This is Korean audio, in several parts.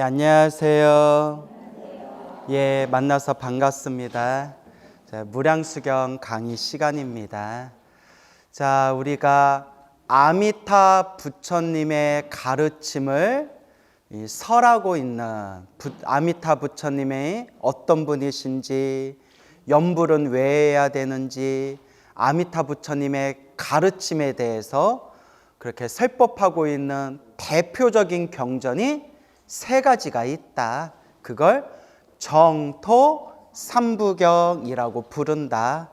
네, 안녕하세요. 예, 만나서 반갑습니다. 자, 무량수경 강의 시간입니다. 자, 우리가 아미타 부처님의 가르침을 설하고 있는 아미타 부처님의 어떤 분이신지, 염불은 왜 해야 되는지, 아미타 부처님의 가르침에 대해서 그렇게 설법하고 있는 대표적인 경전이 세 가지가 있다. 그걸 정토 삼부경이라고 부른다.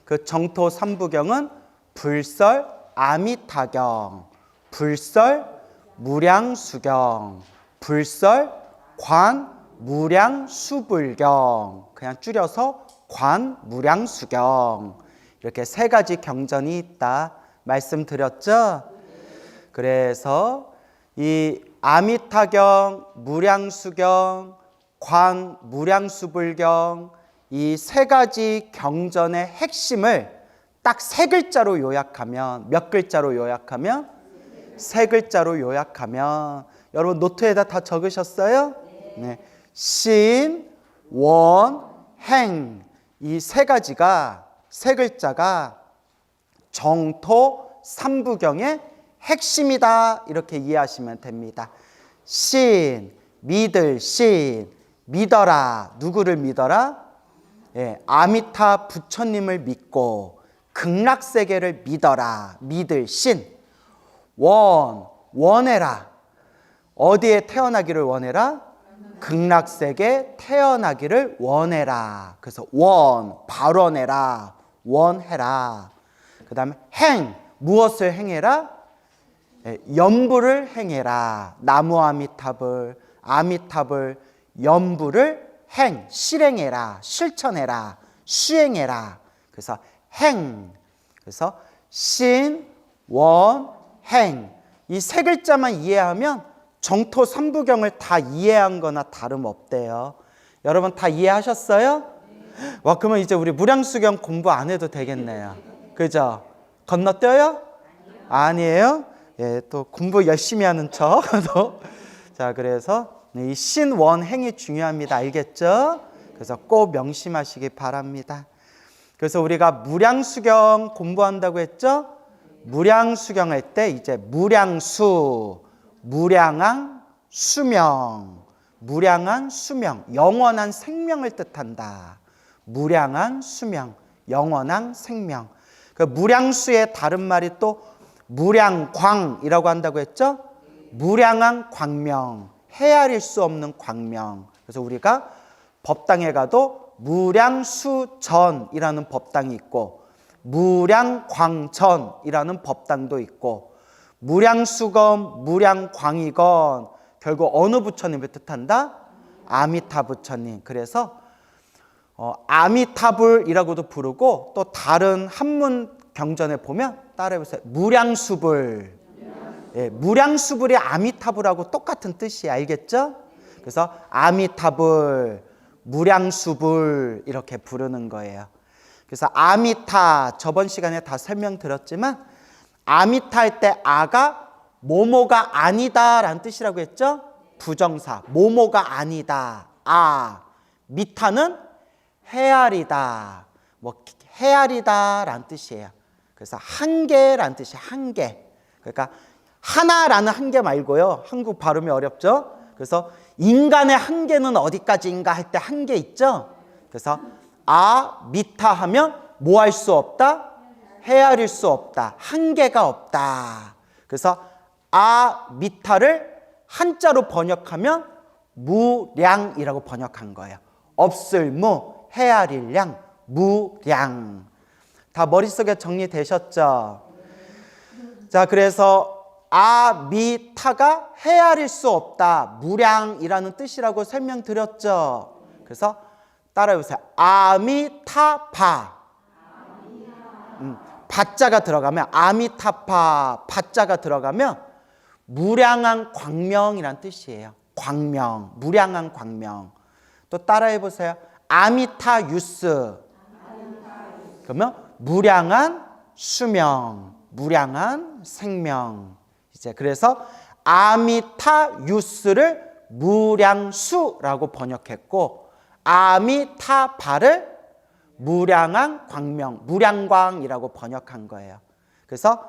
그 정토 삼부경은 불설 아미타경, 불설 무량수경, 불설 관무량수불경, 그냥 줄여서 관무량수경, 이렇게 세 가지 경전이 있다 말씀드렸죠. 그래서 이 아미타경, 무량수경, 관무량수불경, 이 세 가지 경전의 핵심을 딱 세 글자로 요약하면, 몇 글자로 요약하면? 세 글자로 요약하면, 여러분 노트에다 다 적으셨어요? 네. 신, 원, 행, 이 세 가지가, 세 글자가 정토 삼부경의 핵심이다, 이렇게 이해하시면 됩니다. 신, 믿을 신, 믿어라. 누구를 믿어라? 예, 아미타 부처님을 믿고 극락세계를 믿어라. 믿을 신. 원, 원해라. 어디에 태어나기를 원해라? 극락세계 태어나기를 원해라. 그래서 원, 발원해라. 원해라. 그 다음에 행, 무엇을 행해라? 염불을 행해라. 나무 아미탑을, 염불을 실행해라. 실천해라. 수행해라. 그래서 행. 그래서 신, 원, 행. 이 세 글자만 이해하면 정토 삼부경을 다 이해한 거나 다름없대요. 여러분 다 이해하셨어요? 와, 그러면 이제 우리 무량수경 공부 안 해도 되겠네요. 그죠? 건너뛰어요? 아니에요? 예, 또 공부 열심히 하는 척. 자, 그래서 이 신원행이 중요합니다. 알겠죠? 그래서 꼭 명심하시기 바랍니다. 그래서 우리가 무량수경 공부한다고 했죠? 무량수경 할 때 이제 무량수, 무량한 수명, 무량한 수명, 영원한 생명을 뜻한다. 무량한 수명, 영원한 생명. 그 무량수의 다른 말이 또 무량광이라고 한다고 했죠? 무량한 광명, 헤아릴 수 없는 광명. 그래서 우리가 법당에 가도 무량수전이라는 법당이 있고 무량광전이라는 법당도 있고 무량수건, 무량광이건 결국 어느 부처님을 뜻한다? 아미타 부처님. 그래서 아미타불이라고도 부르고 또 다른 한문 경전에 보면 따라해보세요. 무량수불. 예, 무량수불이 아미타불하고 똑같은 뜻이에요. 알겠죠? 그래서 아미타불, 무량수불 이렇게 부르는 거예요. 그래서 아미타, 저번 시간에 다 설명드렸지만 아미타 할 때 아가 뭐뭐가 아니다 라는 뜻이라고 했죠? 부정사, 뭐뭐가 아니다. 미타는 헤아리다, 헤아리다 라는 뜻이에요. 그래서 한계라는 뜻이 한계. 그러니까 하나라는 한계 말고요. 한국 발음이 어렵죠? 그래서 인간의 한계는 어디까지인가 할 때 한계 있죠? 그래서 미타 하면 뭐 할 수 없다? 헤아릴 수 없다. 한계가 없다. 그래서 미타를 한자로 번역하면 무량이라고 번역한 거예요. 없을 무, 헤아릴 양, 무량. 다 머릿속에 정리되셨죠? 자, 그래서 아미타가 헤아릴 수 없다. 무량이라는 뜻이라고 설명드렸죠? 그래서 따라해보세요. 아미타파. 바자가 들어가면, 아미타파, 바자가 들어가면 무량한 광명이란 뜻이에요. 광명, 무량한 광명. 또 따라해보세요. 아미타유스. 그러면 무량한 수명, 무량한 생명. 이제 그래서 아미타유스를 무량수라고 번역했고 아미타바를 무량한 광명, 무량광이라고 번역한 거예요. 그래서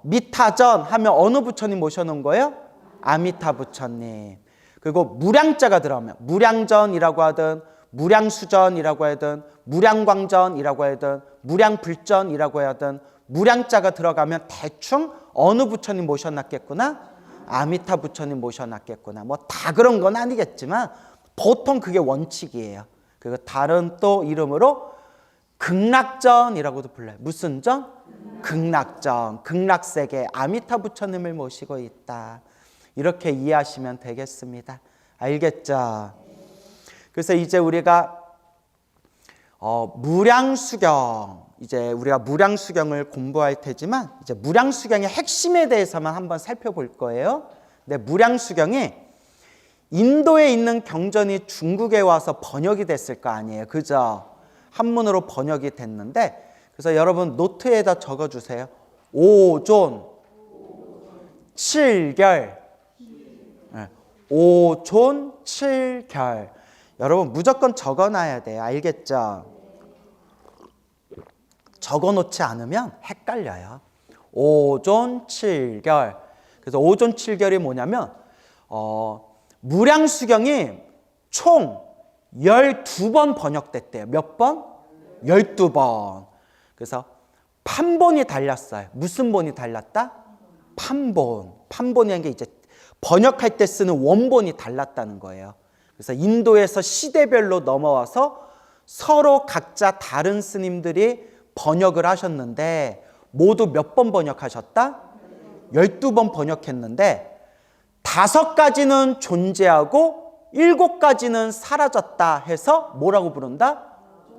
미타전 하면 어느 부처님 모셔놓은 거예요? 아미타 부처님. 그리고 무량자가 들어가면 무량전이라고 하든 무량수전이라고 하든 무량광전이라고 하든 무량불전이라고 하든 무량자가 들어가면 대충 어느 부처님 모셔놨겠구나? 아미타 부처님 모셔놨겠구나. 뭐 다 그런 건 아니겠지만 보통 그게 원칙이에요. 그리고 다른 또 이름으로 극락전이라고도 불러요. 무슨 전? 극락전. 극락세계 아미타 부처님을 모시고 있다. 이렇게 이해하시면 되겠습니다. 알겠죠? 그래서 이제 우리가 무량수경, 이제 우리가 무량수경을 공부할 테지만 이제 무량수경의 핵심에 대해서만 한번 살펴볼 거예요. 근데 무량수경이 인도에 있는 경전이 중국에 와서 번역이 됐을 거 아니에요. 그죠? 한문으로 번역이 됐는데 그래서 여러분 노트에다 적어주세요. 오존, 칠결, 오존, 칠결. 여러분 무조건 적어놔야 돼요. 알겠죠? 적어놓지 않으면 헷갈려요. 오존, 칠결. 그래서 오존, 칠결이 뭐냐면 무량수경이 총 12번 번역됐대요. 몇 번? 12번. 그래서 판본이 달렸어요. 무슨 본이 달랐다? 판본. 판본이라는 게 이제 번역할 때 쓰는 원본이 달랐다는 거예요. 그래서 인도에서 시대별로 넘어와서 서로 각자 다른 스님들이 번역을 하셨는데 모두 몇 번 번역하셨다? 12번 번역했는데 5가지는 존재하고 7가지는 사라졌다 해서 뭐라고 부른다?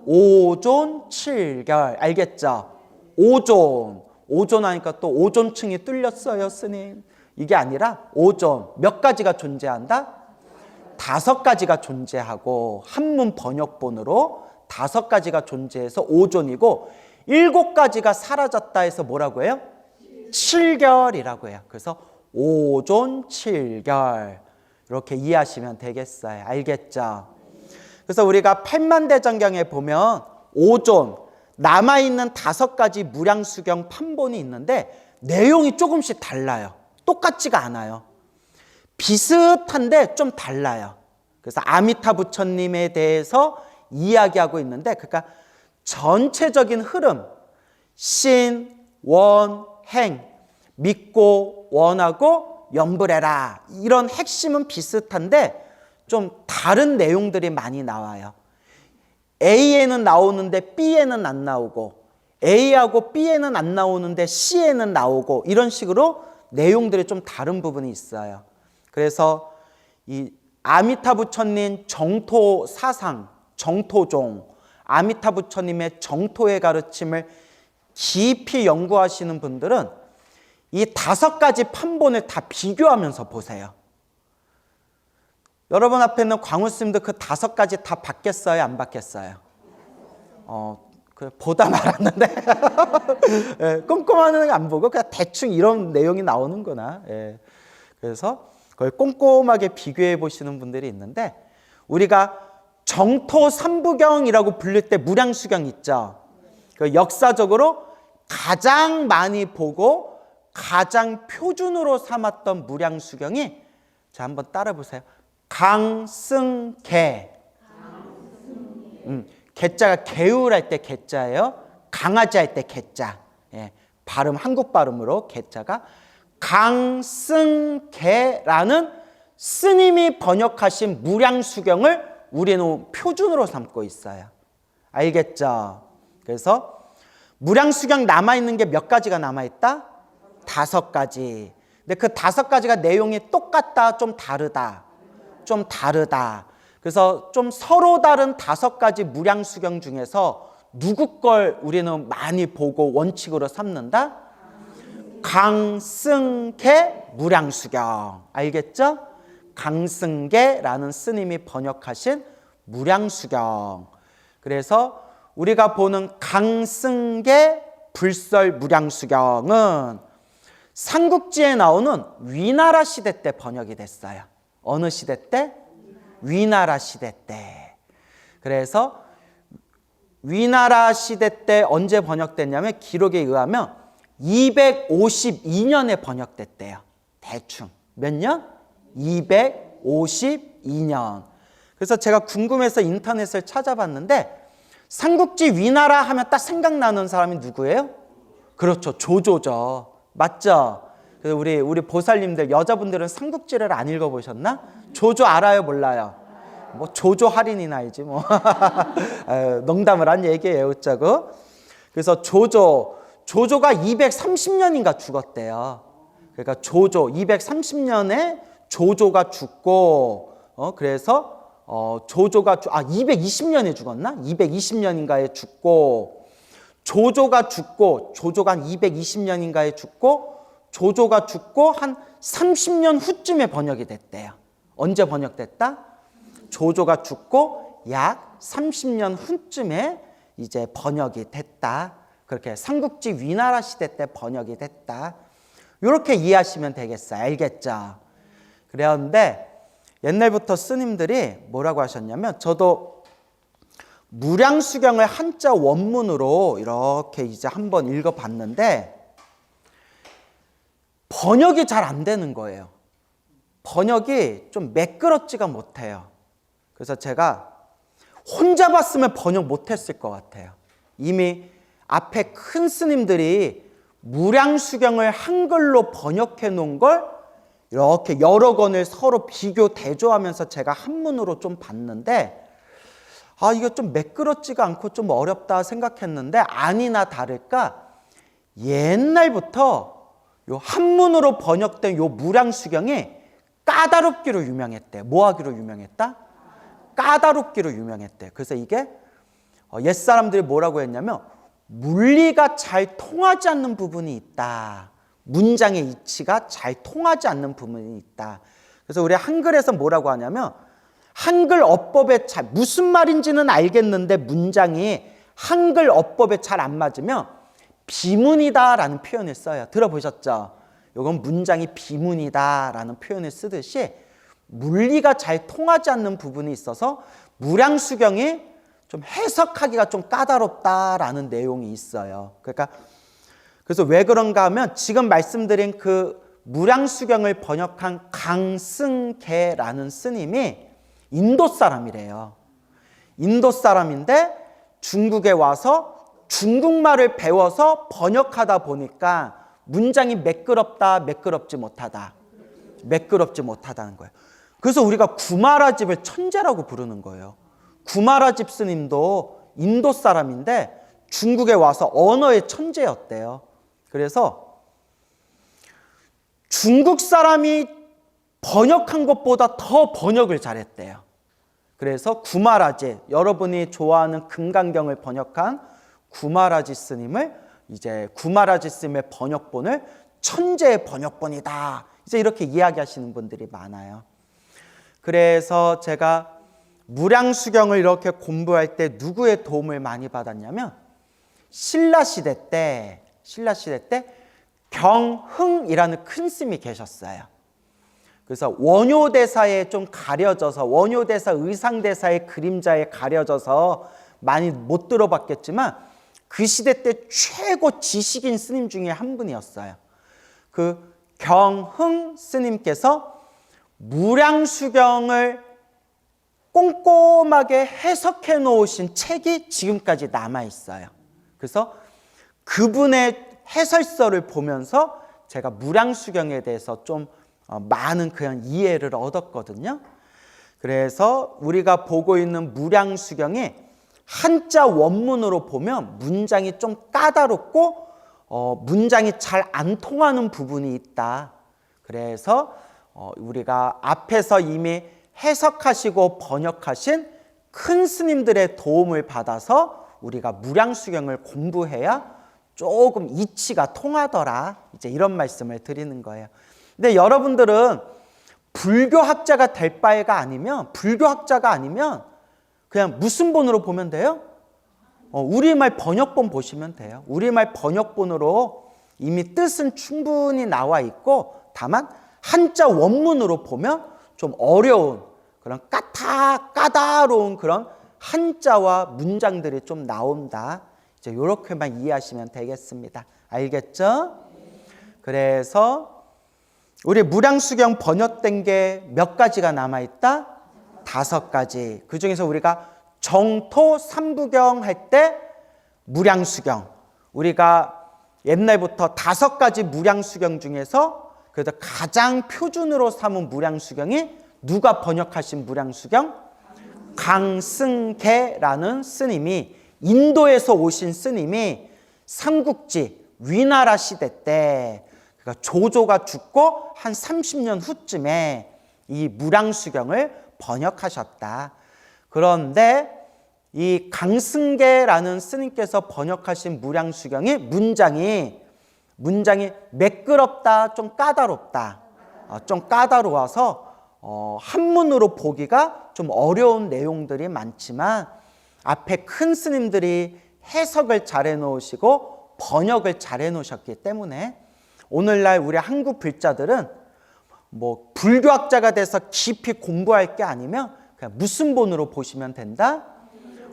오존 칠결. 알겠죠? 오존. 오존 하니까 또 오존층이 뚫렸어요, 스님. 이게 아니라 오존. 몇 가지가 존재한다? 5가지가 존재하고 한문 번역본으로 5가지가 존재해서 오존이고 7가지가 사라졌다 해서 뭐라고 해요? 칠결이라고 해요. 그래서 오존 칠결 이렇게 이해하시면 되겠어요. 알겠죠? 그래서 우리가 팔만대장경에 보면 오존 남아있는 5가지 무량수경 판본이 있는데 내용이 조금씩 달라요. 똑같지가 않아요. 비슷한데 좀 달라요. 그래서 아미타 부처님에 대해서 이야기하고 있는데 그러니까 전체적인 흐름 신, 원, 행 믿고 원하고 염불해라 이런 핵심은 비슷한데 좀 다른 내용들이 많이 나와요. A에는 나오는데 B에는 안 나오고 A하고 B에는 안 나오는데 C에는 나오고 이런 식으로 내용들이 좀 다른 부분이 있어요. 그래서 이 아미타 부처님 정토 사상, 정토종, 아미타 부처님의 정토의 가르침을 깊이 연구하시는 분들은 이 5가지 판본을 다 비교하면서 보세요. 여러분 앞에 있는 광우 스님들 그 5가지 다 받겠어요? 안 받겠어요? 보다 말았는데 예, 꼼꼼하게 안 보고 그냥 대충 이런 내용이 나오는구나. 예. 그래서 그걸 꼼꼼하게 비교해 보시는 분들이 있는데 우리가 정토 삼부경이라고 부를 때 무량수경 있죠. 그 역사적으로 가장 많이 보고 가장 표준으로 삼았던 무량수경이 자 한번 따라 보세요. 강승계. 개자가 개울할 때 개자예요. 강아지 할 때 개자. 예, 발음 한국 발음으로 개자가 강승계라는 스님이 번역하신 무량수경을 우리는 표준으로 삼고 있어요. 알겠죠? 그래서 무량수경 남아있는 게 몇 가지가 남아있다? 5가지. 근데 그 5가지가 내용이 똑같다, 좀 다르다. 좀 다르다. 그래서 좀 서로 다른 5가지 무량수경 중에서 누구 걸 우리는 많이 보고 원칙으로 삼는다? 강승계 무량수경. 알겠죠? 강승계라는 스님이 번역하신 무량수경. 그래서 우리가 보는 강승계 불설 무량수경은 삼국지에 나오는 위나라 시대 때 번역이 됐어요. 어느 시대 때? 위나라 시대 때. 그래서 위나라 시대 때 언제 번역됐냐면 기록에 의하면 252년에 번역됐대요. 대충. 몇 년? 252년. 그래서 제가 궁금해서 인터넷을 찾아봤는데 삼국지 위나라 하면 딱 생각나는 사람이 누구예요? 그렇죠. 조조죠. 맞죠? 그래서 우리 보살님들 여자분들은 삼국지를 안 읽어보셨나? 조조 알아요? 몰라요? 뭐 조조 할인이나 알지 뭐. 농담을 한 얘기예요. 웃자고. 그래서 조조가 230년인가 죽었대요. 그러니까 조조 230년에 조조가 죽고 그래서 조조가 220년에 죽었나? 220년인가에 죽고 조조가 한 220년인가에 죽고 조조가 죽고 한 30년 후쯤에 번역이 됐대요. 언제 번역됐다? 조조가 죽고 약 30년 후쯤에 이제 번역이 됐다. 그렇게 삼국지 위나라 시대 때 번역이 됐다. 이렇게 이해하시면 되겠어요. 알겠죠? 그런데 옛날부터 스님들이 뭐라고 하셨냐면 저도 무량수경을 한자 원문으로 이렇게 이제 한번 읽어봤는데 번역이 잘 안 되는 거예요. 번역이 좀 매끄럽지가 못해요. 그래서 제가 혼자 봤으면 번역 못했을 것 같아요. 이미 앞에 큰 스님들이 무량수경을 한글로 번역해 놓은 걸 이렇게 여러 권을 서로 비교 대조하면서 제가 한문으로 좀 봤는데 이거 좀 매끄럽지가 않고 좀 어렵다 생각했는데 아니나 다를까 옛날부터 요 한문으로 번역된 요 무량수경이 까다롭기로 유명했대. 뭐 하기로 유명했다? 까다롭기로 유명했대. 그래서 이게 옛사람들이 뭐라고 했냐면 문리가 잘 통하지 않는 부분이 있다. 문장의 이치가 잘 통하지 않는 부분이 있다. 그래서 우리 한글에서 뭐라고 하냐면 한글 어법에 무슨 말인지는 알겠는데 문장이 한글 어법에 잘 안 맞으면 비문이다라는 표현을 써요. 들어보셨죠? 이건 문장이 비문이다라는 표현을 쓰듯이 문리가 잘 통하지 않는 부분이 있어서 무량수경이 좀 해석하기가 좀 까다롭다라는 내용이 있어요. 그래서 왜 그런가 하면 지금 말씀드린 그 무량수경을 번역한 강승계라는 스님이 인도 사람이래요. 인도 사람인데 중국에 와서 중국말을 배워서 번역하다 보니까 문장이 매끄럽지 못하다는 거예요. 그래서 우리가 구마라집을 천재라고 부르는 거예요. 구마라집 스님도 인도 사람인데 중국에 와서 언어의 천재였대요. 그래서 중국 사람이 번역한 것보다 더 번역을 잘했대요. 그래서 구마라지, 여러분이 좋아하는 금강경을 번역한 구마라지 스님을 이제 구마라지 스님의 번역본을 천재의 번역본이다. 이제 이렇게 이야기하시는 분들이 많아요. 그래서 제가 무량수경을 이렇게 공부할 때 누구의 도움을 많이 받았냐면 신라시대 때 경흥이라는 큰 스님이 계셨어요. 그래서 원효대사에 좀 가려져서 원효대사 의상대사의 그림자에 가려져서 많이 못 들어봤겠지만 그 시대 때 최고 지식인 스님 중에 한 분이었어요. 그 경흥 스님께서 무량수경을 꼼꼼하게 해석해 놓으신 책이 지금까지 남아 있어요. 그래서 그분의 해설서를 보면서 제가 무량수경에 대해서 좀 많은 그냥 이해를 얻었거든요. 그래서 우리가 보고 있는 무량수경이 한자 원문으로 보면 문장이 좀 까다롭고 문장이 잘 안 통하는 부분이 있다. 그래서 우리가 앞에서 이미 해석하시고 번역하신 큰 스님들의 도움을 받아서 우리가 무량수경을 공부해야 조금 이치가 통하더라. 이제 이런 말씀을 드리는 거예요. 근데 여러분들은 불교학자가 될 바가 아니면 그냥 무슨 본으로 보면 돼요? 우리말 번역본 보시면 돼요. 우리말 번역본으로 이미 뜻은 충분히 나와 있고 다만 한자 원문으로 보면 좀 어려운 그런 까다로운 그런 한자와 문장들이 좀 나온다. 이제 이렇게만 이해하시면 되겠습니다. 알겠죠? 그래서 우리 무량수경 번역된 게 몇 가지가 남아있다? 5가지. 그 중에서 우리가 정토 삼부경 할 때 무량수경, 우리가 옛날부터 5가지 무량수경 중에서 그래도 가장 표준으로 삼은 무량수경이 누가 번역하신 무량수경? 강승계라는 스님이, 인도에서 오신 스님이 삼국지 위나라 시대 때, 그러니까 조조가 죽고 한 30년 후쯤에 이 무량수경을 번역하셨다. 그런데 이 강승계라는 스님께서 번역하신 무량수경이 문장이 매끄럽다, 좀 까다롭다. 좀 까다로워서 한문으로 보기가 좀 어려운 내용들이 많지만 앞에 큰 스님들이 해석을 잘 해놓으시고 번역을 잘 해놓으셨기 때문에 오늘날 우리 한국 불자들은 뭐 불교학자가 돼서 깊이 공부할 게 아니면 그냥 무슨 본으로 보시면 된다?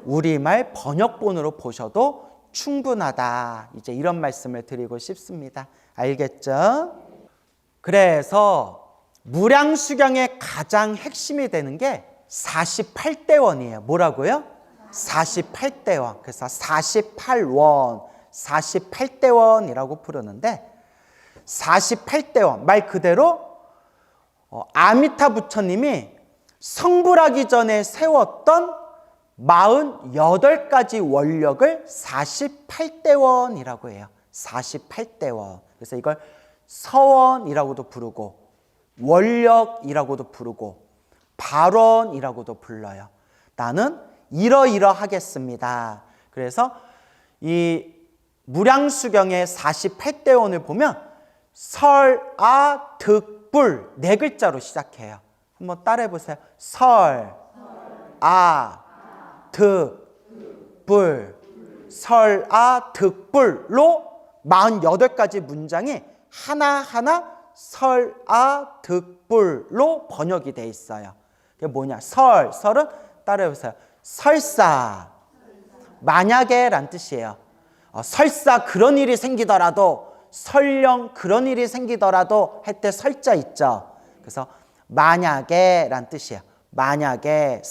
우리말 번역본으로 보셔도 충분하다. 이제 이런 말씀을 드리고 싶습니다. 알겠죠? 그래서 무량수경의 가장 핵심이 되는 게 48대원이에요. 뭐라고요? 48대원. 그래서 48원, 48대원이라고 부르는데 48대원, 말 그대로 아미타 부처님이 성불하기 전에 세웠던 48가지 원력을 48대원이라고 해요. 48대원. 그래서 이걸 서원이라고도 부르고 원력이라고도 부르고 발원이라고도 불러요. 나는 이러이러하겠습니다. 그래서 이 무량수경의 48대원을 보면 설아 득불 4글자로 시작해요. 한번 따라해 보세요. 설, 아, 득, 불. 설, 아, 득, 불로 48가지 문장이 하나하나 설, 아, 득, 불로 번역이 돼 있어요. 그게 뭐냐? 설은 따라해 보세요. 설사, 만약에 란 뜻이에요. 설사 그런 일이 생기더라도, 설령 그런 일이 생기더라도 할 때 설자 있죠. 그래서 만약에 란 뜻이에요. 만약에,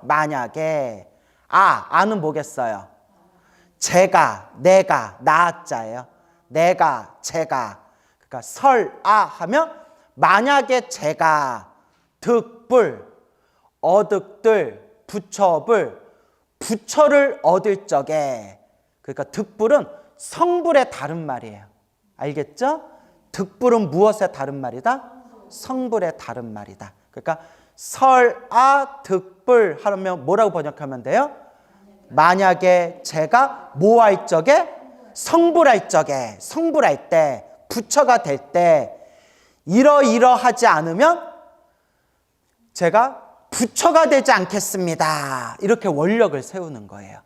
만약에. 아는 뭐겠어요? 제가, 내가, 나자예요. 내가, 제가. 그러니까 하면 만약에 제가 득불, 어득들, 부처불, 부처를 얻을 적에, 그러니까 득불은 성불의 다른 말이에요. 알겠죠? 득불은 무엇의 다른 말이다? 성불의 다른 말이다. 그러니까 설아 득불 하면 뭐라고 번역하면 돼요? 만약에 제가 뭐 할 적에? 성불할 적에, 성불할 때, 부처가 될 때 이러이러하지 않으면 제가 부처가 되지 않겠습니다. 이렇게 원력을 세우는 거예요.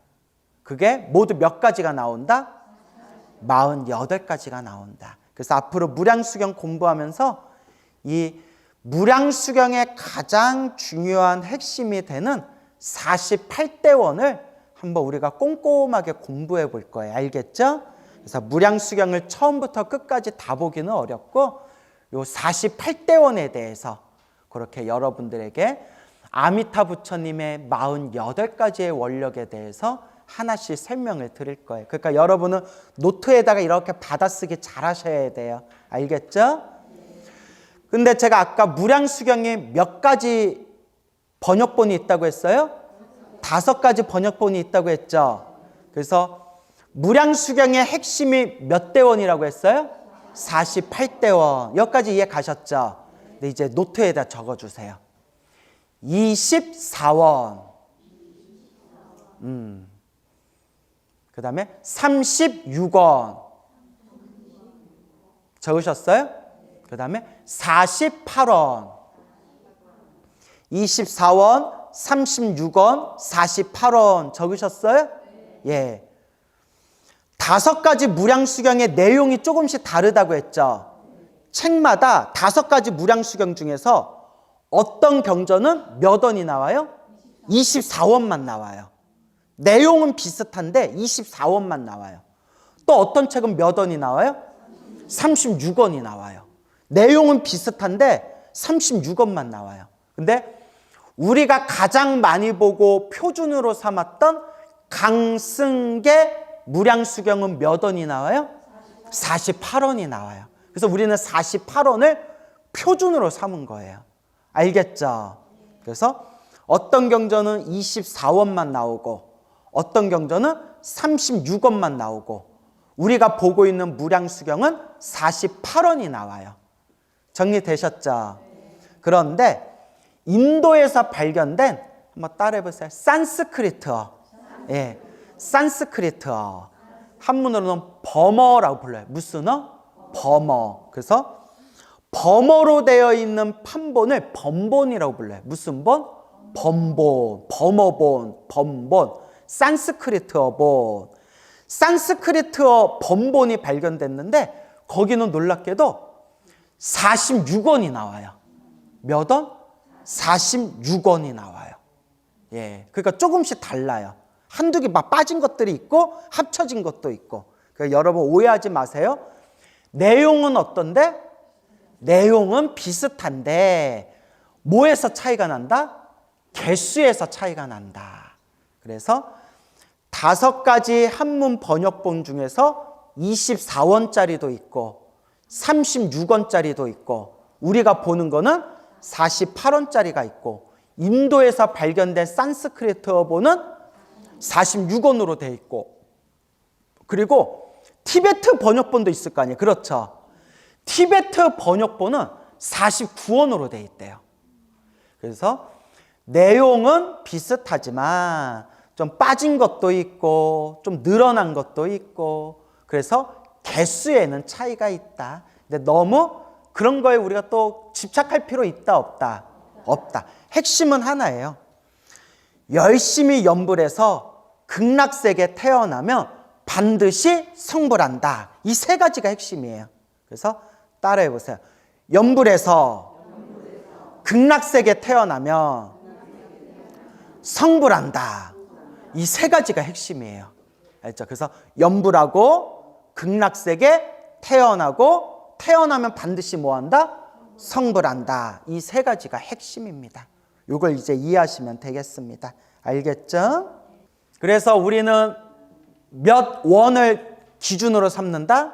그게 모두 몇 가지가 나온다? 48가지가 나온다. 그래서 앞으로 무량수경 공부하면서 이 무량수경의 가장 중요한 핵심이 되는 48대원을 한번 우리가 꼼꼼하게 공부해 볼 거예요. 알겠죠? 그래서 무량수경을 처음부터 끝까지 다 보기는 어렵고 요 48대원에 대해서 그렇게 여러분들에게 아미타 부처님의 48가지의 원력에 대해서 하나씩 설명을 드릴 거예요. 그러니까 여러분은 노트에다가 이렇게 받아쓰기 잘 하셔야 돼요. 알겠죠? 근데 제가 아까 무량수경에 몇 가지 번역본이 있다고 했어요? 5가지 번역본이 있다고 했죠. 그래서 무량수경의 핵심이 몇 대원이라고 했어요? 48대원. 여기까지 이해 가셨죠? 근데 이제 노트에다 적어주세요. 24원. 그 다음에 36원. 적으셨어요? 그 다음에 48원. 24원, 36원, 48원 적으셨어요? 예. 5가지 무량수경의 내용이 조금씩 다르다고 했죠. 책마다 5가지 무량수경 중에서 어떤 경전은 몇 원이 나와요? 24원만 나와요. 내용은 비슷한데 24원만 나와요. 또 어떤 책은 몇 원이 나와요? 36원이 나와요. 내용은 비슷한데 36원만 나와요. 근데 우리가 가장 많이 보고 표준으로 삼았던 강승계 무량수경은 몇 원이 나와요? 48원이 나와요. 그래서 우리는 48원을 표준으로 삼은 거예요. 알겠죠? 그래서 어떤 경전은 24원만 나오고 어떤 경전은 36원만 나오고 우리가 보고 있는 무량수경은 48원이 나와요. 정리되셨죠? 그런데 인도에서 발견된, 한번 따라해보세요. 산스크리트어. 예, 산스크리트어. 한문으로는 버머라고 불러요. 무슨 어? 버머. 그래서 버머로 되어 있는 판본을 번본이라고 불러요. 무슨 본? 번본, 버머본, 번본, 산스크리트어 본. 산스크리트어 번본이 발견됐는데 거기는 놀랍게도 46원이 나와요. 몇 원? 46원이 나와요. 예, 그러니까 조금씩 달라요. 한두 개 막 빠진 것들이 있고 합쳐진 것도 있고. 그러니까 여러분 오해하지 마세요. 내용은 어떤데? 내용은 비슷한데 뭐에서 차이가 난다? 개수에서 차이가 난다. 그래서 5가지 한문 번역본 중에서 24원짜리도 있고 36원짜리도 있고 우리가 보는 거는 48원짜리가 있고 인도에서 발견된 산스크리트어본은 46원으로 돼 있고 그리고 티베트 번역본도 있을 거 아니에요. 그렇죠? 티베트 번역본은 49원으로 돼 있대요. 그래서 내용은 비슷하지만 좀 빠진 것도 있고 좀 늘어난 것도 있고 그래서 개수에는 차이가 있다. 근데 너무 그런 거에 우리가 또 집착할 필요 있다 없다? 없다. 핵심은 하나예요. 열심히 연불해서 극락세계 태어나면 반드시 성불한다. 이 3가지가 핵심이에요. 그래서 따라해 보세요. 연불해서 극락세계 태어나면 성불한다. 이 3가지가 핵심이에요. 알죠? 그래서 연불하고 극락세계 태어나고 태어나면 반드시 뭐 한다? 성불한다. 이 3가지가 핵심입니다. 이걸 이제 이해하시면 되겠습니다. 알겠죠? 그래서 우리는 몇 원을 기준으로 삼는다?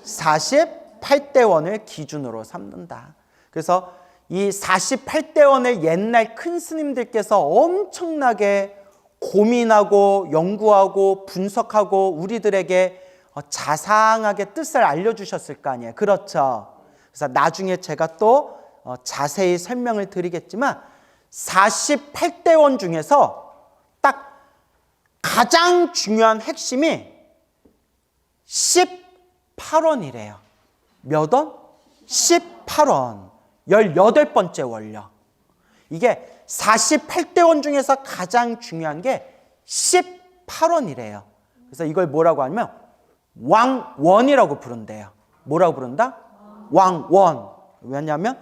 48대 원을 기준으로 삼는다. 그래서 이 48대 원을 옛날 큰 스님들께서 엄청나게 고민하고 연구하고 분석하고 우리들에게 자상하게 뜻을 알려주셨을 거 아니에요. 그렇죠? 그래서 나중에 제가 또 자세히 설명을 드리겠지만 48대 원 중에서 딱 가장 중요한 핵심이 18원이래요. 몇 원? 18원. 18번째 원력. 이게 48대 원 중에서 가장 중요한 게 18원이래요. 그래서 이걸 뭐라고 하냐면 왕원이라고 부른대요. 뭐라고 부른다? 왕원. 왜냐하면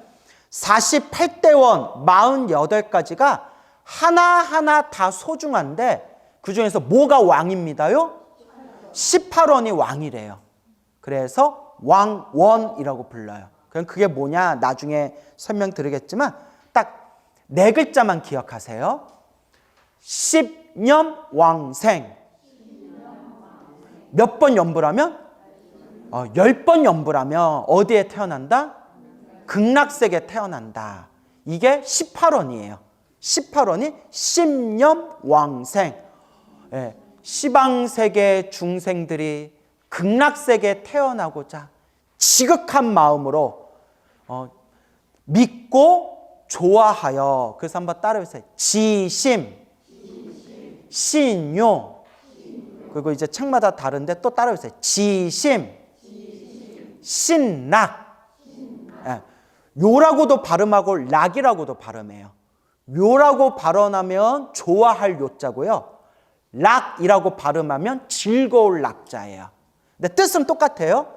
48대 원 48가지가 하나하나 다 소중한데 그 중에서 뭐가 왕입니다요? 18원이 왕이래요. 그래서 왕원이라고 불러요. 그럼 그게 뭐냐? 나중에 설명드리겠지만 딱 4글자만 기억하세요. 십념왕생. 몇 번 연불하면? 10번 연불하면 어디에 태어난다? 극락세계에 태어난다. 이게 18원이에요. 18원이 십념왕생. 예, 시방세계 중생들이 극락세계에 태어나고자 지극한 마음으로 믿고 좋아하여. 그래서 한번 따라해보세요. 지심, 신요. 그리고 이제 책마다 다른데 또 따라해보세요. 지심, 신락. 예, 요라고도 발음하고 락이라고도 발음해요. 요라고 발언하면 좋아할 요자고요. 락이라고 발음하면 즐거울 락자예요. 근데 뜻은 똑같아요.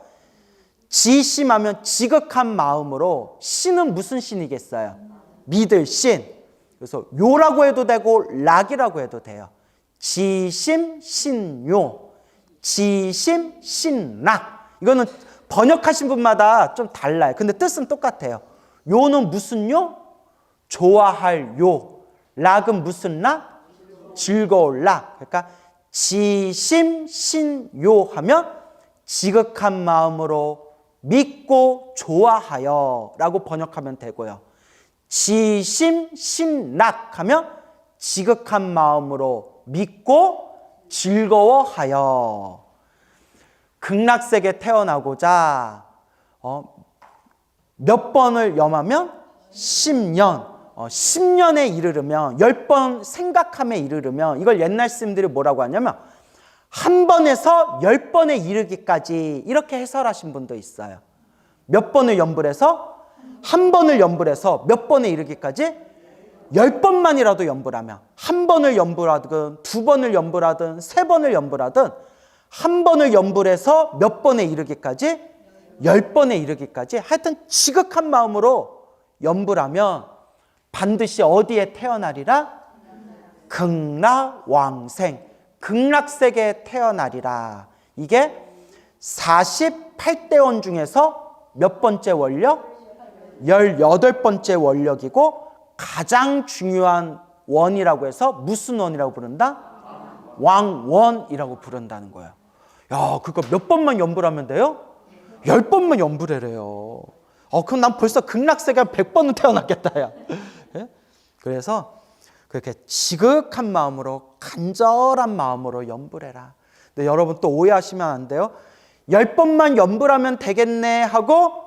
지심하면 지극한 마음으로, 신은 무슨 신이겠어요? 믿을 신. 그래서 요라고 해도 되고 락이라고 해도 돼요. 지심신요, 지심신락. 이거는 번역하신 분마다 좀 달라요. 근데 뜻은 똑같아요. 요는 무슨 요? 좋아할 요. 락은 무슨 락? 즐거울 락. 그러니까 지심신요 하면 지극한 마음으로 믿고 좋아하여 라고 번역하면 되고요. 지심신락 하면 지극한 마음으로 믿고 즐거워하여. 극락세계에 태어나고자 몇 번을 염하면 10년, 10년에 이르르면 10번 생각함에 이르르면 이걸 옛날 스님들이 뭐라고 하냐면 한 번에서 10번에 이르기까지 이렇게 해설하신 분도 있어요. 몇 번을 염불해서 한 번을 염불해서 몇 번에 이르기까지 10번만이라도 염불하면 한 번을 염불하든 두 번을 염불하든 세 번을 염불하든 한 번을 염불해서 몇 번에 이르기까지 10번에 이르기까지 하여튼 지극한 마음으로 염불하면 반드시 어디에 태어나리라? 극락왕생, 극락세계에 태어나리라. 이게 48대원 중에서 몇 번째 원력? 18번째 원력이고 가장 중요한 원이라고 해서 무슨 원이라고 부른다? 왕원이라고 부른다는 거예요. 야, 그거 몇 번만 염불하면 돼요? 10번만 염불해래요. 그럼 난 벌써 극락세계 100번은 태어났겠다, 야. 그래서 그렇게 지극한 마음으로 간절한 마음으로 염불해라. 근데 여러분 또 오해하시면 안 돼요. 10번만 염불하면 되겠네 하고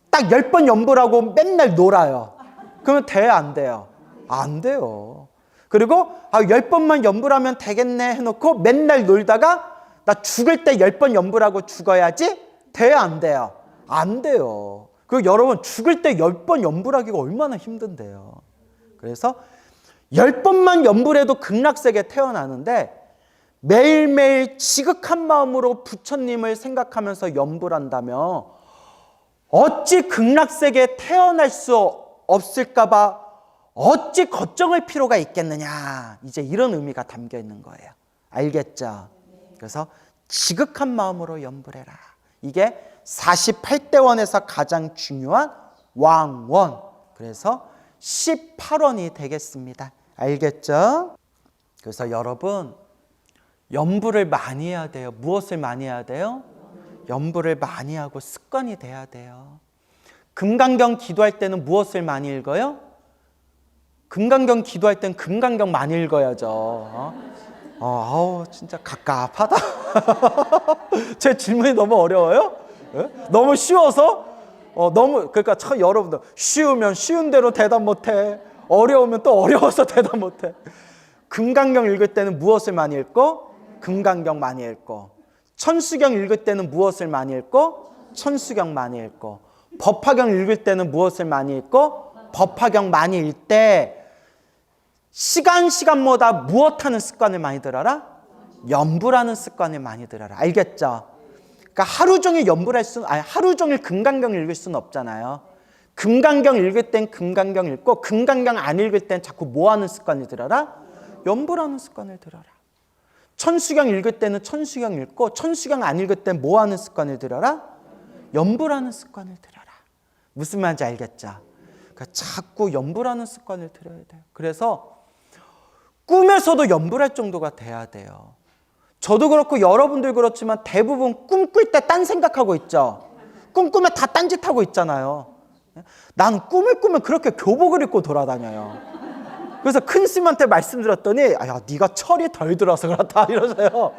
딱 10번 염불하고 맨날 놀아요. 그러면 돼요, 안 돼요? 안 돼요. 그리고 10번만 염불하면 되겠네 해놓고 맨날 놀다가 나 죽을 때 10번 염불하고 죽어야지? 돼요, 안 돼요? 안 돼요. 그리고 여러분 죽을 때 10번 염불하기가 얼마나 힘든데요. 그래서 10번만 염불해도 극락세계에 태어나는데 매일매일 지극한 마음으로 부처님을 생각하면서 염불한다면 어찌 극락세계에 태어날 수 없을까 봐 어찌 걱정할 필요가 있겠느냐. 이제 이런 의미가 담겨 있는 거예요. 알겠죠? 그래서 지극한 마음으로 염불해라. 이게 48대원에서 가장 중요한 왕원. 그래서 18원이 되겠습니다. 알겠죠? 그래서 여러분 염불을 많이 해야 돼요. 무엇을 많이 해야 돼요? 염불을 많이 하고 습관이 돼야 돼요. 금강경 기도할 때는 무엇을 많이 읽어요? 금강경 기도할 때는 금강경 많이 읽어야죠. 아우 진짜 갑갑하다. 제 질문이 너무 어려워요? 네? 너무 쉬워서? 너무 그러니까 참 여러분들 쉬우면 쉬운 대로 대답 못해. 어려우면 또 어려워서 대답 못해. 금강경 읽을 때는 무엇을 많이 읽고? 금강경 많이 읽고. 천수경 읽을 때는 무엇을 많이 읽고? 천수경 많이 읽고. 법화경 읽을 때는 무엇을 많이 읽고? 법화경 많이 읽을 때 시간마다 무엇하는 습관을 많이 들어라? 염불하는 습관을 많이 들어라. 알겠죠? 그러니까 하루 종일 염불할 수는 하루 종일 금강경 읽을 수는 없잖아요. 금강경 읽을 땐 금강경 읽고 금강경 안 읽을 땐 자꾸 뭐 하는 습관을 들어라? 염불하는 습관을 들어라. 천수경 읽을 때는 천수경 읽고 천수경 안 읽을 땐 뭐 하는 습관을 들어라? 염불하는 습관을 들어라. 무슨 말인지 알겠죠? 그러니까 자꾸 염불하는 습관을 들여야 돼요. 그래서 꿈에서도 염불할 정도가 돼야 돼요. 저도 그렇고 여러분들 그렇지만 대부분 꿈꿀 때 딴 생각하고 있죠. 꿈 꾸면 다 딴짓하고 있잖아요. 난 꿈을 꾸면 그렇게 교복을 입고 돌아다녀요. 그래서 큰 스님한테 말씀드렸더니 야 네가 철이 덜 들어서 그렇다 이러세요.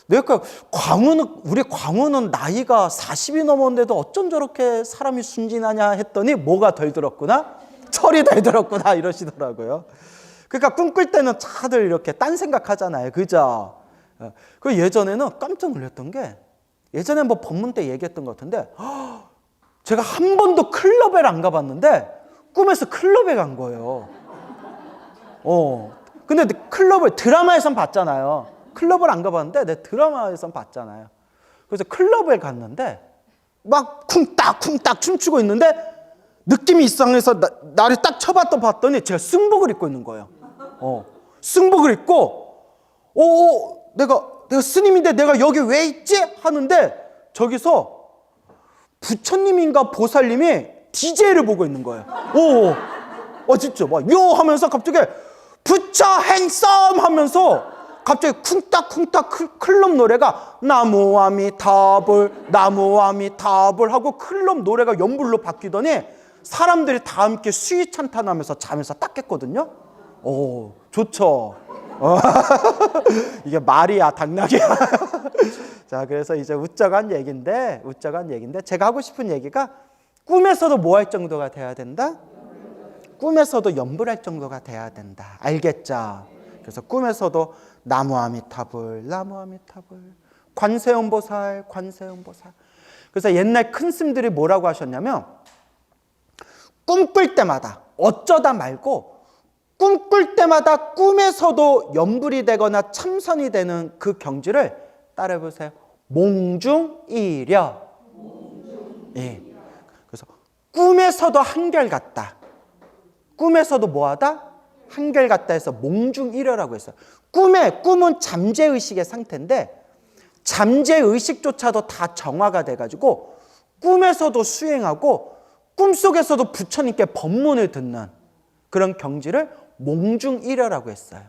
내가 우리 광우는 나이가 40이 넘었는데도 어쩜 저렇게 사람이 순진하냐 했더니 뭐가 덜 들었구나? 철이 덜 들었구나 이러시더라고요. 그러니까 꿈꿀 때는 다들 이렇게 딴 생각하잖아요. 그죠? 그 예전에는 깜짝 놀랐던 게 예전에 뭐 법문 때 얘기했던 것 같은데 제가 한 번도 클럽에 안 가봤는데 꿈에서 클럽에 간 거예요. 근데 클럽을 드라마에선 봤잖아요. 클럽을 안 가봤는데 내 드라마에선 봤잖아요. 그래서 클럽에 갔는데 막 쿵딱 춤추고 있는데 느낌이 이상해서 나를 딱 봤더니 제가 승복을 입고 있는 거예요. 승복을 입고 내가 스님인데 내가 여기 왜 있지? 하는데 저기서 부처님인가 보살님이 DJ를 보고 있는 거예요. 진짜 막 요 하면서 갑자기 부처 행썸 하면서 갑자기 쿵딱쿵딱 클럽 노래가 나무 아미타불 나무 아미타불 하고 클럽 노래가 연불로 바뀌더니 사람들이 다 함께 수위 찬탄하면서 잠에서 딱 깼거든요. 좋죠. 이게 말이야 당나귀야. 자, 그래서 이제 웃자간 얘기인데 제가 하고 싶은 얘기가 꿈에서도 뭐 할 정도가 돼야 된다? 꿈에서도 연불할 정도가 돼야 된다. 알겠죠? 그래서 꿈에서도 나무 아미타불 나무 아미타불 관세음보살 관세음보살. 그래서 옛날 큰 스님들이 뭐라고 하셨냐면 꿈꿀 때마다 어쩌다 말고 꿈꿀 때마다 꿈에서도 연불이 되거나 참선이 되는 그 경지를 따라해보세요. 몽중일려. 예. 그래서 꿈에서도 한결같다. 꿈에서도 뭐하다? 한결같다 해서 몽중일려라고 했어요. 꿈은 잠재의식의 상태인데 잠재의식조차도 다 정화가 돼가지고 꿈에서도 수행하고 꿈속에서도 부처님께 법문을 듣는 그런 경지를 몽중일려라고 했어요.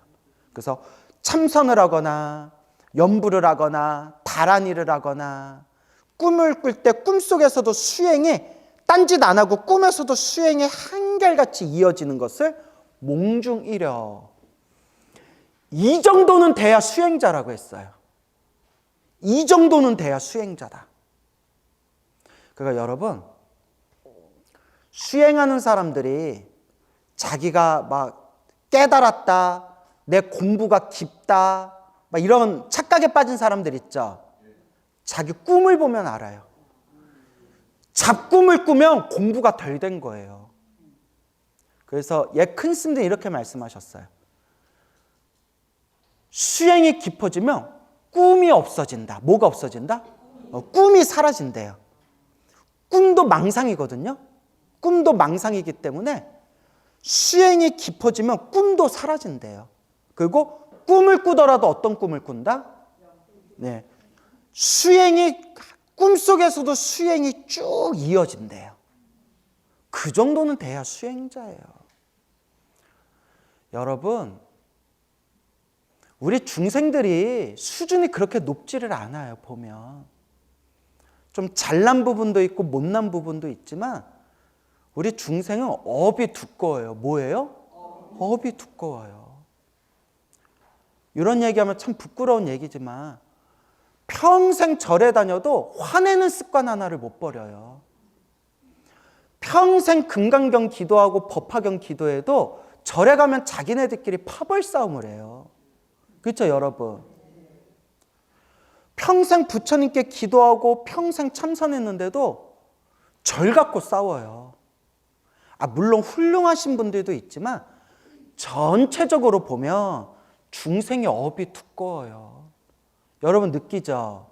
그래서 참선을 하거나 연불을 하거나 다란이를 하거나 꿈을 꿀 때 꿈속에서도 수행이 딴짓 안 하고 꿈에서도 수행이 한결같이 이어지는 것을 몽중일려. 이 정도는 돼야 수행자라고 했어요. 이 정도는 돼야 수행자다. 그러니까 여러분, 수행하는 사람들이 자기가 막 깨달았다, 내 공부가 깊다, 막 이런 착각에 빠진 사람들 있죠. 자기 꿈을 보면 알아요. 잡꿈을 꾸면 공부가 덜 된 거예요. 그래서 옛 큰 스님들이 이렇게 말씀하셨어요. 수행이 깊어지면 꿈이 없어진다. 뭐가 없어진다? 꿈이 사라진대요. 꿈도 망상이거든요. 꿈도 망상이기 때문에 수행이 깊어지면 꿈도 사라진대요. 그리고 꿈을 꾸더라도 어떤 꿈을 꾼다? 네. 꿈속에서도 수행이 쭉 이어진대요. 그 정도는 돼야 수행자예요. 여러분, 우리 중생들이 수준이 그렇게 높지를 않아요. 보면 좀 잘난 부분도 있고 못난 부분도 있지만 우리 중생은 업이 두꺼워요. 뭐예요? 업이 두꺼워요. 이런 얘기하면 참 부끄러운 얘기지만 평생 절에 다녀도 화내는 습관 하나를 못 버려요. 평생 금강경 기도하고 법화경 기도해도 절에 가면 자기네들끼리 파벌 싸움을 해요. 그렇죠, 여러분? 평생 부처님께 기도하고 평생 참선했는데도 절 갖고 싸워요. 물론 훌륭하신 분들도 있지만 전체적으로 보면 중생의 업이 두꺼워요. 여러분 느끼죠?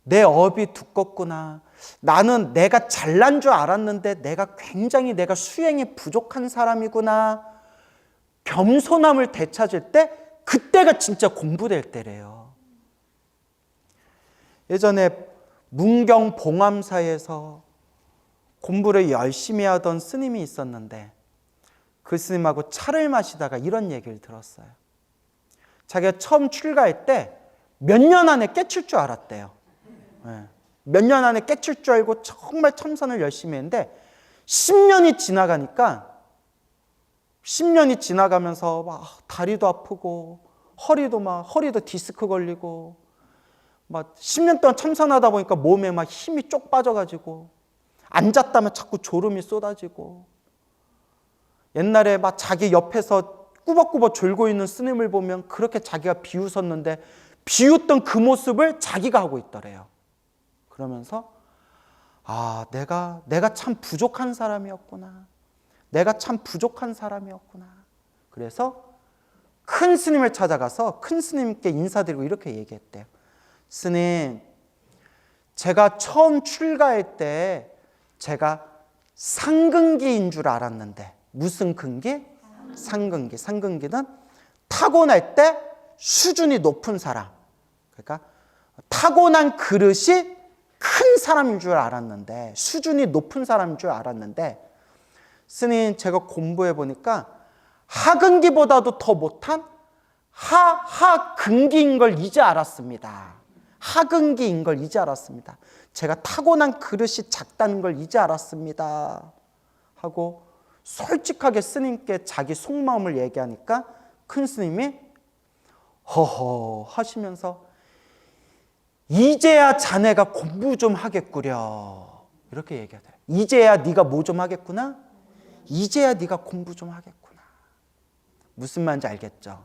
내 업이 두껍구나. 나는 내가 잘난 줄 알았는데 내가 수행이 부족한 사람이구나. 겸손함을 되찾을 때 그때가 진짜 공부될 때래요. 예전에 문경 봉암사에서 공부를 열심히 하던 스님이 있었는데 그 스님하고 차를 마시다가 이런 얘기를 들었어요. 자기가 처음 출가할 때 몇 년 안에 깨칠 줄 알았대요. 몇 년 안에 깨칠 줄 알고 정말 참선을 열심히 했는데 10년이 지나가면서 막 다리도 아프고 허리도 디스크 걸리고 막 10년 동안 참선하다 보니까 몸에 막 힘이 쪽 빠져가지고 앉았다면 자꾸 졸음이 쏟아지고 옛날에 막 자기 옆에서 꾸벅꾸벅 졸고 있는 스님을 보면 그렇게 자기가 비웃었는데 비웃던 그 모습을 자기가 하고 있더래요. 그러면서 내가 참 부족한 사람이었구나. 그래서 큰 스님을 찾아가서 큰 스님께 인사드리고 이렇게 얘기했대요. 스님, 제가 처음 출가할 때 제가 상근기인 줄 알았는데 무슨 근기? 상근기. 상근기는 타고날 때 수준이 높은 사람. 그러니까 타고난 그릇이 큰 사람인 줄 알았는데, 수준이 높은 사람인 줄 알았는데, 스님 제가 공부해 보니까 하근기보다도 더 못한 하근기인 걸 이제 알았습니다. 하근기인 걸 이제 알았습니다. 제가 타고난 그릇이 작다는 걸 이제 알았습니다 하고 솔직하게 스님께 자기 속마음을 얘기하니까 큰 스님이 허허 하시면서 이제야 자네가 공부 좀 하겠구려 이렇게 얘기하더래요. 이제야 네가 뭐 좀 하겠구나? 이제야 네가 공부 좀 하겠구나. 무슨 말인지 알겠죠?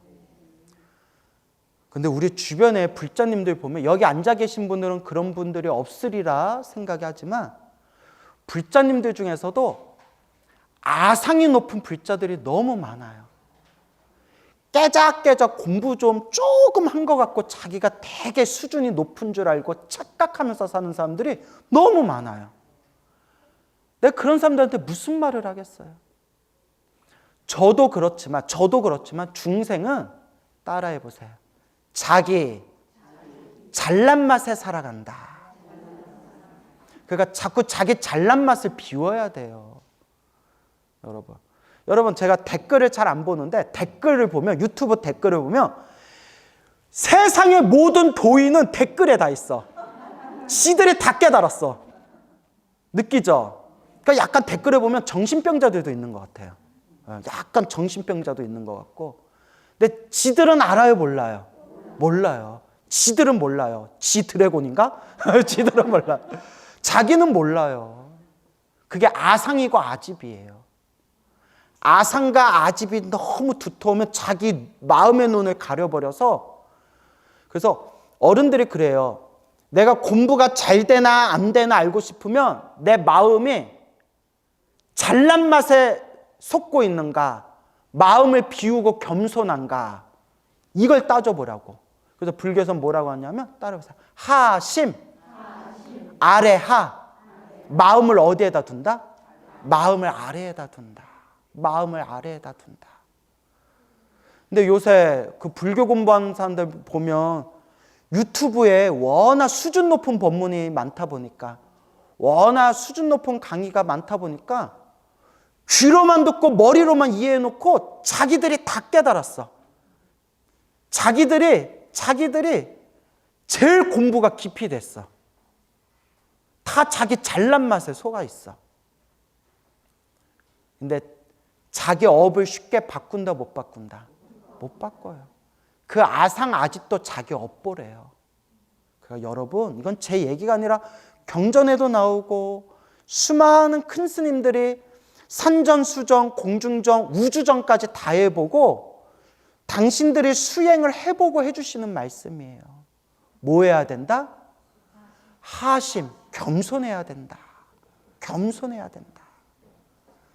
근데 우리 주변에 불자님들 보면, 여기 앉아 계신 분들은 그런 분들이 없으리라 생각하지만 불자님들 중에서도 아상이 높은 불자들이 너무 많아요. 깨작깨작 공부 좀 조금 한 것 같고 자기가 되게 수준이 높은 줄 알고 착각하면서 사는 사람들이 너무 많아요. 내가 그런 사람들한테 무슨 말을 하겠어요? 저도 그렇지만 중생은 따라해 보세요. 자기 잘난 맛에 살아간다. 그러니까 자꾸 자기 잘난 맛을 비워야 돼요. 여러분 제가 댓글을 잘 안 보는데 댓글을 보면, 유튜브 댓글을 보면 세상의 모든 도인은 댓글에 다 있어. 지들이 다 깨달았어. 느끼죠? 그러니까 약간 댓글을 보면 정신병자들도 있는 것 같아요. 약간 정신병자도 있는 것 같고. 근데 지들은 알아요, 몰라요? 몰라요. 지들은 몰라요. 지 드래곤인가? 지들은 몰라요. 자기는 몰라요. 그게 아상이고 아집이에요. 아상과 아집이 너무 두터우면 자기 마음의 눈을 가려버려서, 그래서 어른들이 그래요. 내가 공부가 잘 되나 안 되나 알고 싶으면 내 마음이 잘난 맛에 속고 있는가, 마음을 비우고 겸손한가, 이걸 따져보라고. 그래서 불교에서 뭐라고 하냐면, 따라해보세요. 하심, 아래 하. 마음을 어디에다 둔다? 마음을 아래에다 둔다. 마음을 아래에다 둔다. 근데 요새 그 불교 공부하는 사람들 보면 유튜브에 워낙 수준 높은 법문이 많다 보니까, 워낙 수준 높은 강의가 많다 보니까 귀로만 듣고 머리로만 이해해놓고 자기들이 다 깨달았어. 자기들이 제일 공부가 깊이 됐어. 다 자기 잘난 맛에 속아 있어. 근데 자기 업을 쉽게 바꾼다, 못 바꾼다? 못 바꿔요. 그 아상 아직도 자기 업보래요. 그러니까 여러분, 이건 제 얘기가 아니라 경전에도 나오고 수많은 큰 스님들이 산전수전, 공중전, 우주전까지 다 해보고 당신들이 수행을 해보고 해주시는 말씀이에요. 뭐 해야 된다? 하심, 겸손해야 된다. 겸손해야 된다.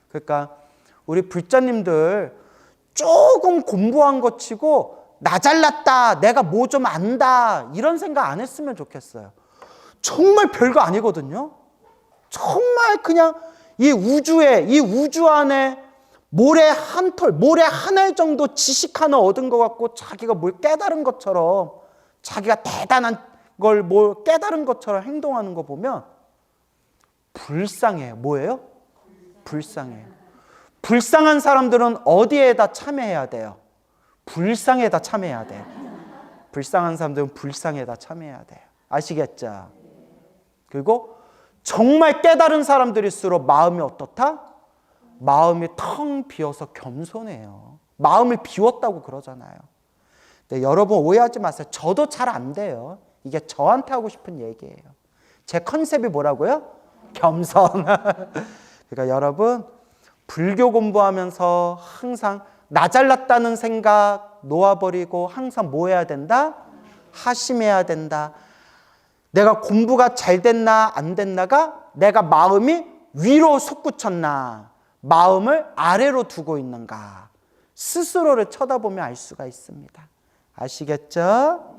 그러니까 우리 불자님들 조금 공부한 것 치고 나 잘났다, 내가 뭐 좀 안다, 이런 생각 안 했으면 좋겠어요. 정말 별거 아니거든요. 정말 그냥 이 우주 안에 모래 한 털, 모래 한 알 정도 지식 하나 얻은 것 같고 자기가 뭘 깨달은 것처럼, 자기가 대단한 걸 뭘 깨달은 것처럼 행동하는 거 보면 불쌍해요. 뭐예요? 불쌍해요. 불쌍한 사람들은 어디에다 참여해야 돼요? 불쌍에다 참여해야 돼요. 불쌍한 사람들은 불쌍에다 참여해야 돼요. 아시겠죠? 그리고 정말 깨달은 사람들일수록 마음이 어떻다? 마음이 텅 비어서 겸손해요. 마음을 비웠다고 그러잖아요. 근데 여러분 오해하지 마세요. 저도 잘 안 돼요. 이게 저한테 하고 싶은 얘기예요. 제 컨셉이 뭐라고요? 겸손. 그러니까 여러분, 불교 공부하면서 항상 나 잘났다는 생각 놓아버리고 항상 뭐 해야 된다? 하심해야 된다. 내가 공부가 잘 됐나 안 됐나가 내가 마음이 위로 솟구쳤나, 마음을 아래로 두고 있는가, 스스로를 쳐다보면 알 수가 있습니다. 아시겠죠?